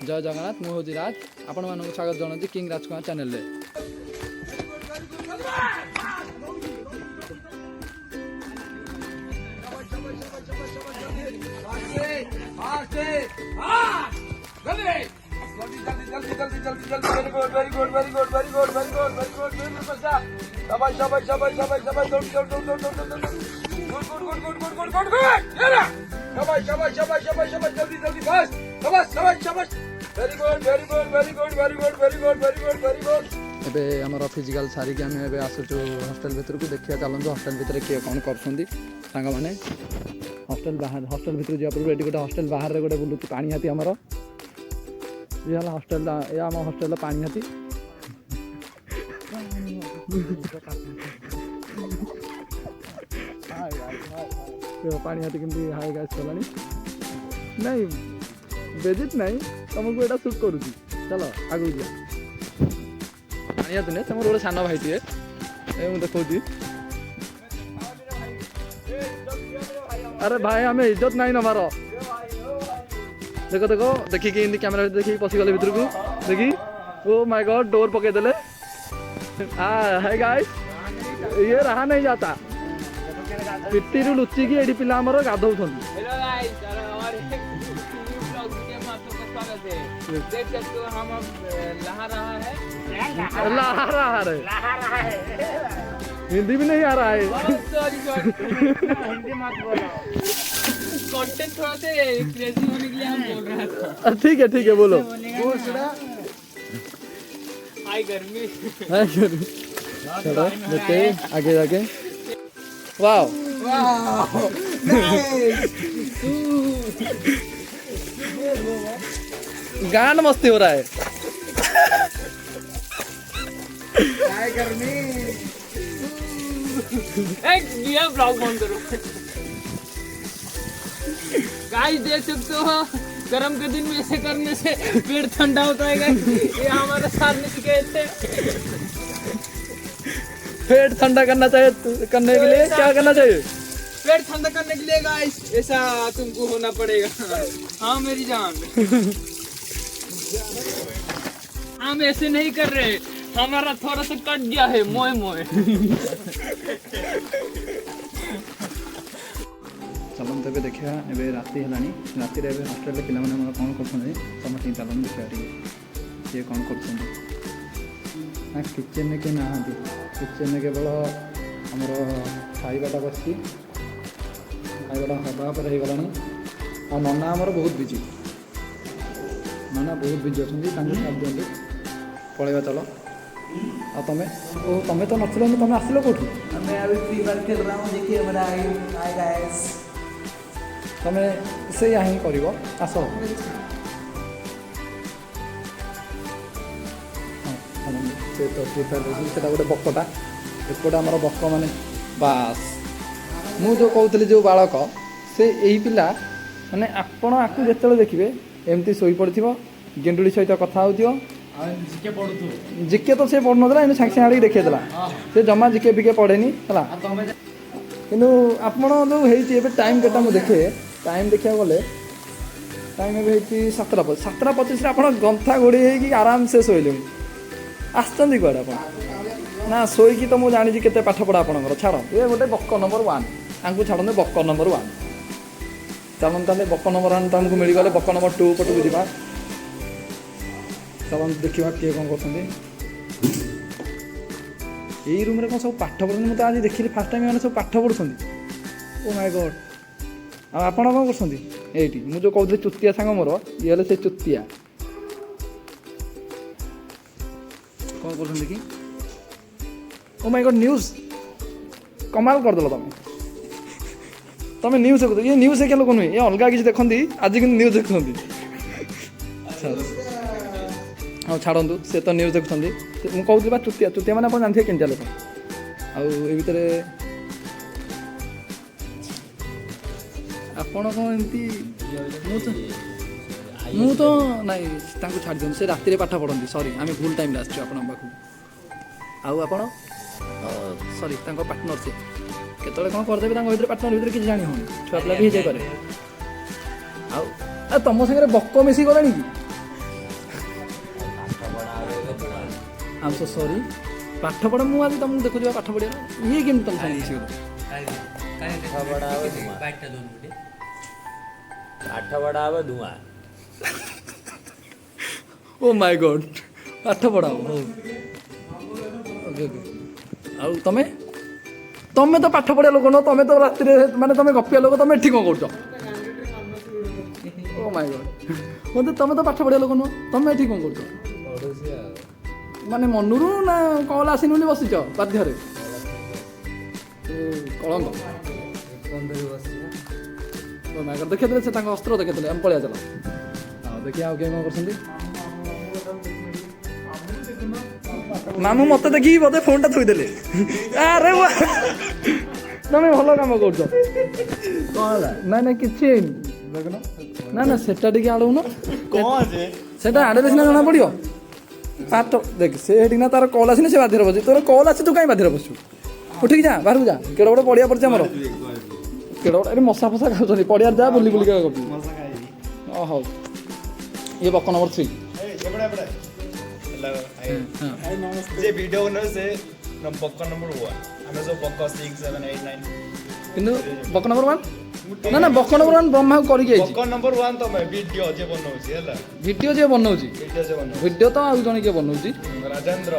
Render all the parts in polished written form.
जय जगन्नाथ मु हूँ राज आपण मानक स्वागत जनाऊँ किंग राजकुमार चैनल रे। ଏବେ ଆମର ଫିଜିକାଲ ସାରିକି ଆମେ ଏବେ ଆସୁଛୁ ହଷ୍ଟେଲ ଭିତରକୁ ଦେଖିବା ଚାଲନ୍ତୁ ହଷ୍ଟେଲ ଭିତରେ କିଏ କ'ଣ କରୁଛନ୍ତି ସାଙ୍ଗମାନେ। ହଷ୍ଟେଲ ଭିତରକୁ ଯିବା ପୂର୍ବରୁ ଏଠି ଗୋଟେ ହଷ୍ଟେଲ ବାହାରେ ଗୋଟେ ବୁଲୁଛି ପାଣି ହାତୀ ଆମର ଇଏ ହେଲା ହଷ୍ଟେଲ ଏ ଆମ ହଷ୍ଟେଲର ପାଣି ହାତୀ। ପାଣି ହାତୀ କେମିତି ହାଇ ଗାଇସ୍ କଲାଣି ନାଇଁ ବେଜିଟ୍ ନାଇଁ ତମକୁ ଏଇଟା ସୁଟ୍ କରୁଛି ଚାଲ ଆଗକୁ ଯିବା। ପାଣି ହାତୀ ନୁହେଁ ତମର ଗୋଟେ ସାନ ଭାଇଟିଏ ଏ ମୁଁ ଦେଖାଉଛି। अरे भाई हमें इज्जत नहीं नमार देखो देखो देखिए इनकी कैमरा देखिए पशिगले भीतर को देखी ओ माय गॉड डोर पके देले हाय गाइस ये रहा नहीं जाता पिट्टी रु लुचि की एडी पिला हमर गाधौ छन। हेलो गाइस और एक ब्लॉग वीडियो में आपको स्वागत है। देख सकते हो हम अब लहा रहा है हिंदी भी नहीं आ रहा है। सॉरी हिंदी मत बोलो कंटेंट थोड़ा से क्रेजी होने के लिए हम बोल रहा था। ठीक है बोलो। हाय गर्मी चलो देखते आगे जाके वाओ गान मस्ती हो रहा है। हाय गर्मी ये ब्लॉग बंद करो। गाइस देख सकते हो गर्म के दिन में ऐसे करने से पेट ठंडा होता है गाइस। ये हमारे साथ में गए थे। पेट ठंडा करना चाहिए करने के लिए क्या करना चाहिए? पेट ठंडा करने के लिए गाइस ऐसा तुमको होना पड़ेगा। हाँ मेरी जान हम ऐसे नहीं कर रहे हमारा थोड़ा सा कट गया है मोए मोए। चलते तेज देखा ए राति है राति हस्टेल पे पिला कौन कर समस्त चलते देखा ये कौन कर किचेन में किए ना किचेन में केवल आमर खाइबाटा बस खाइबाटा हवा पर हो गला आ नना आमर बहुत बिजी अच्छा दिखाते पलैया चलो आ तमें तमें तो नथिल तुम आसिल कौटू तमें से हिं कर आस से गोटे बकटा एपटे आम बक मान बास मु जो कहती जो बालक से यही पिला माने आपण आपको जिते देखिए एमती शोई पड़ गेंडुड़ी सहित कथा हो जिके तो से पढ़ ना इन सागे सागे देखा से जमा जिके बिके पढ़ेनी है कि आपड़ जो है टाइम केटा मुझे देखे टाइम देखा गले टाइम ए 7:25 आप गंथा घोड़ी हो आराम से शोले आसती कड़े आप ना शोईकी तो मुझे जानी के पाठ पढ़ा आपंकर छाड़ ये गोटे बक नंबर 1 आंकु छाड़े बक नंबर 1 चलन ताले बक नंबर 1 तुमको मिलगले बक नंबर 2 पटक जा चलन देखा किए कौन कर रूम में कौन सब पाठ पढ़ते मुझे आज देखिए फास्ट टाइम मैंने सब पाठ पढ़ुं ओ माय गॉड आप कौन कर मुझे कहते चुतिया सांग मोर ये से चुतिया कौन कर कि ओ माय गॉड न्यूज कमाल करदेल तुम न्यूज देखो ये न्यूज देखा लोग नुहे ये अलग किसी देखती आज कि न्यूज देखते हाँ छाड़ू से तो न्यूज देखुं मुझे कहूँ चुतिया चुतिया मैंने आप जानते केंटिया लोक आउ भितर आपण कौन एमती मु तो नाई छाड़ दिखाँ से राति पाठ पढ़ती सॉरी आम भूल टाइम आसचु आप पाक सॉरी पार्टनर से केतले कौन करदेवे भर पार्टनर भर किसी जानी हो छुआ पिला भी जापे आ तुम सागर बक मिसी गलानी कि I'm so sorry ପାଠ ପଢ଼ ମୁଁ ଆଜି ତମକୁ ଦେଖୁଛି ପାଠ ପଢ଼ିବା ଇଏ କେମିତି ତମ ସାଙ୍ଗେ ମିଶିଗଲ ପାଠ ପଢ଼ା ହବ ଧୂଆଁ ଓ ମାଇ ଗଡ୍ ପାଠ ପଢ଼ାଅ ହଉ ଓକେ ଓକେ ଆଉ ତମେ ତମେ ତ ପାଠ ପଢ଼ିଆ ଲୋକ ନୁହଁ ତମେ ତ ରାତିରେ ମାନେ ତମେ ଗପିଆ ଲୋକ ତମେ ଏଠି କ'ଣ କରୁଛ ଓ ମାଇ ଗଡ୍ ମୋତେ ତମେ ତ ପାଠ ପଢ଼ିଆ ଲୋକ ନୁହଁ ତମେ ଏଠି କ'ଣ କରୁଛ ମାନେ ମନରୁ ନା କଲ୍ ଆସିନି ବୋଲି ବସିଛ ବାଧ୍ୟରେ କଳଙ୍କ ଓ ମାଇ ଗଡ୍ ଦେଖେଇଥିଲେ ସେ ତାଙ୍କ ଅସ୍ତ୍ର ଦେଖେଇଥିଲେ ଆମେ ପଳେଇବା ଚାଲ ହଁ ଦେଖିବା ଆଉ କିଏ କ'ଣ କରୁଛନ୍ତି ମାମୁଁ ମତେ ଦେଖିକି ବୋଧେ ଫୋନ୍ଟା ଥୋଇଦେଲେ ଆରେ ତମେ ଭଲ କାମ କରୁଛ କ'ଣ ହେଲା ନାଇଁ ନାଇଁ କିଛି ହେଇନି ଦେଖୁନ ନା ନା ସେଟା ଟିକେ ଆଡ଼ଉନ ସେଟା ଆଡ଼େଇଲେ ସିନା ଜଣା ପଡ଼ିବ ପାଠ ଦେଖ ସେ ହେଠିକିନା ତାର କଲ୍ ଆସିନି ସେ ବାଧ୍ୟରେ ବସିଛି ତୋର କଲ୍ ଅଛି ତୁ କାହିଁ ବାଧ୍ୟରେ ବସିଛୁ ଉଠିକି ଯା ବାହାରକୁ ଯା କେଡ଼େ ବଡ଼ ପଡ଼ିଆ ପଡ଼ିଛି ଆମର କେଡ଼େ ବଡ଼ ଏଠି ମଶା ଫସା ଖାଉଛନ୍ତି ପଡ଼ିଆରେ ଯା ବୁଲି ବୁଲିକା ଗପି ଓ ହଉ ଇଏ ବକ ନମ୍ବର 3 जे वीडियो बनो से बक नंबर 1 हमें सब बक 6 7 8 9 କିନ୍ତୁ ବକ ନମ୍ବର 1 ନା ନା ବକ ନମ୍ବର 1 ବ୍ରହ୍ମାକୁ କରିକି ଯାଇଛି बक नंबर 1 तो मैं वीडियो जे बनौछि हला ଭିଡ଼ିଓ ଯିଏ ବନଉଛି वीडियो जे बनौ ଭିଡ଼ିଓ ତ ଆଉ ଜଣେ କିଏ ବନଉଛି राजेंद्र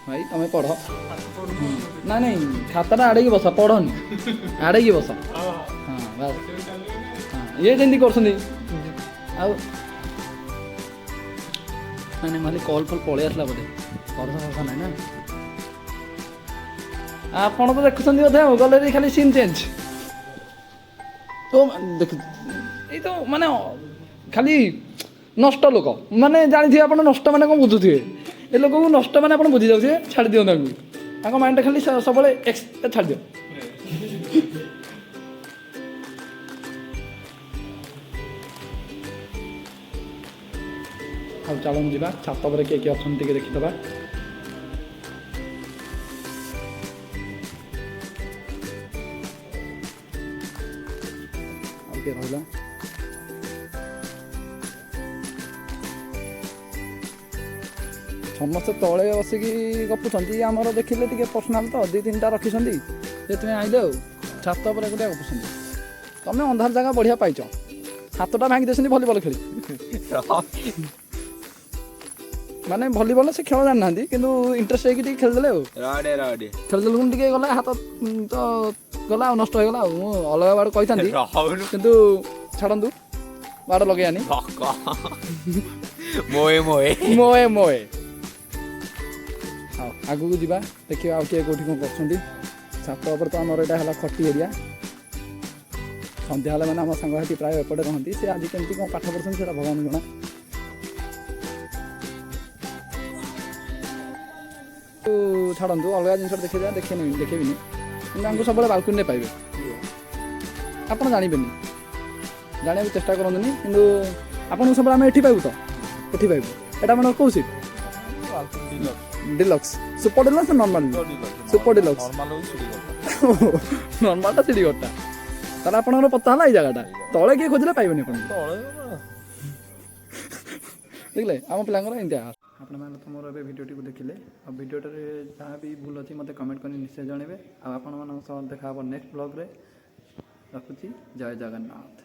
ଭାଇ ତମେ ପଢ଼ ନାଇଁ ନାଇଁ ଖାତାଟା ଆଡ଼େଇକି ବସ ପଢ଼ନି ଆଡ଼େଇକି ବସ ହଁ ବାସ୍ ହଁ ଇଏ ଯେମିତି କରୁଛନ୍ତି ଆଉ ନାଇଁ ନାଇଁ ମାନେ କଲ୍ ଫଲ୍ ପଳେଇ ଆସିଲା ବୋଧେ ଭରସା ଭରସା ନାହିଁ ନା ଆପଣ ତ ଦେଖୁଛନ୍ତି ବୋଧେ ଆଉ ଗଲେ ଖାଲି ସିନ୍ ଚେଞ୍ଜ ତ ଦେଖ ଏଇ ତ ମାନେ ଖାଲି ନଷ୍ଟ ଲୋକ ମାନେ ଜାଣିଥିବେ ଆପଣ ନଷ୍ଟ ମାନେ କ'ଣ ବୁଝୁଥିବେ ଏ ଲୋକକୁ ନଷ୍ଟ ମାନେ ଆପଣ ବୁଝି ଯାଉଥିବେ ଛାଡ଼ି ଦିଅନ୍ତୁ ତାଙ୍କ ମାଇଣ୍ଡଟା ଖାଲି ସବୁବେଳେ ଛାଡ଼ି ଦିଅ ଆଉ ଚାଲନ୍ତୁ ଯିବା ଛାତ ଉପରେ କିଏ କିଏ ଅଛନ୍ତି ଟିକେ ଦେଖିଦେବା ଆଉ କିଏ ରହିଲା ସମସ୍ତେ ତଳେ ବସିକି ଗପୁଛନ୍ତି ଆମର ଦେଖିଲେ ଟିକେ ପର୍ସନାଲ ତ 2-3ଟା ରଖିଛନ୍ତି ସେଥିପାଇଁ ଆଇଲେ ଆଉ ଛାତ ଉପରେ ଏକୁଟିଆ ଗପୁଛନ୍ତି ତମେ ଅନ୍ଧାର ଜାଗା ବଢ଼ିଆ ପାଇଛ ହାତଟା ଭାଙ୍ଗି ଦେଇଛନ୍ତି ଭଲିବଲ ଖେଳି ମାନେ ଭଲିବଲ ସେ ଖେଳ ଜାଣିନାହାନ୍ତି କିନ୍ତୁ ଇଣ୍ଟରେଷ୍ଟ ହେଇକି ଟିକେ ଖେଳିଦେଲେ ଆଉ ଖେଳିଦେଲୁ ଟିକେ ଗଲା ହାତ ତ ଗଲା ଆଉ ନଷ୍ଟ ହେଇଗଲା ଆଉ ମୁଁ ଅଲଗା ବାଡ଼ କହିଥାନ୍ତି କିନ୍ତୁ ଛାଡ଼ନ୍ତୁ ବାଡ଼ ଲଗେଇବାନି ମୋଏ ମୋଏ ଆଉ ଆଗକୁ ଯିବା ଦେଖିବା ଆଉ କିଏ କେଉଁଠି କ'ଣ କରୁଛନ୍ତି ଛାତ ଉପରେ ତ ଆମର ଏଇଟା ହେଲା ଖଟି ଏରିଆ ସନ୍ଧ୍ୟା ହେଲେ ମାନେ ଆମ ସାଙ୍ଗସାଥି ପ୍ରାୟ ଏପଟେ ରହନ୍ତି ସେ ଆଜି କେମିତି କ'ଣ ପାଠ ପଢ଼ୁଛନ୍ତି ସେଇଟା ଭଗବାନ ଜଣା ଛାଡ଼ନ୍ତୁ ଅଲଗା ଜିନିଷ ଦେଖେଇଦେବା ଦେଖେଇବିନି କିନ୍ତୁ ଆମକୁ ସବୁବେଳେ ବାଲକୁନିରେ ପାଇବେ ଆପଣ ଜାଣିବେନି ଜାଣିବାକୁ ଚେଷ୍ଟା କରନ୍ତୁନି କିନ୍ତୁ ଆପଣଙ୍କୁ ସବୁବେଳେ ଆମେ ଏଠି ପାଇବୁ ତ ଏଠି ପାଇବୁ ଏଇଟା ଆମର କେଉଁ seat deluxe super deluxe normal super deluxe ନର୍ମାଲଟା ସିଡ଼ି ଘରଟା ତାହେଲେ ଆପଣଙ୍କର ପତା ହେଲା ଏଇ ଜାଗାଟା ତଳେ କିଏ ଖୋଜିଲେ ପାଇବେନି ଆପଣ ଦେଖିଲେ ଆମ ପିଲାଙ୍କର ଏମିତିଆ ଆପଣମାନେ ତ ମୋର ଏବେ ଭିଡ଼ିଓଟିକୁ ଦେଖିଲେ ଆଉ ଭିଡ଼ିଓଟାରେ ଯାହା ବି ଭୁଲ ଅଛି ମୋତେ କମେଣ୍ଟ କରି ନିଶ୍ଚୟ ଜଣାଇବେ ଆଉ ଆପଣମାନଙ୍କ ସହ ଦେଖା ହେବ ନେକ୍ସଟ ବ୍ଲଗ୍ରେ ରଖୁଛି ଜୟ ଜଗନ୍ନାଥ।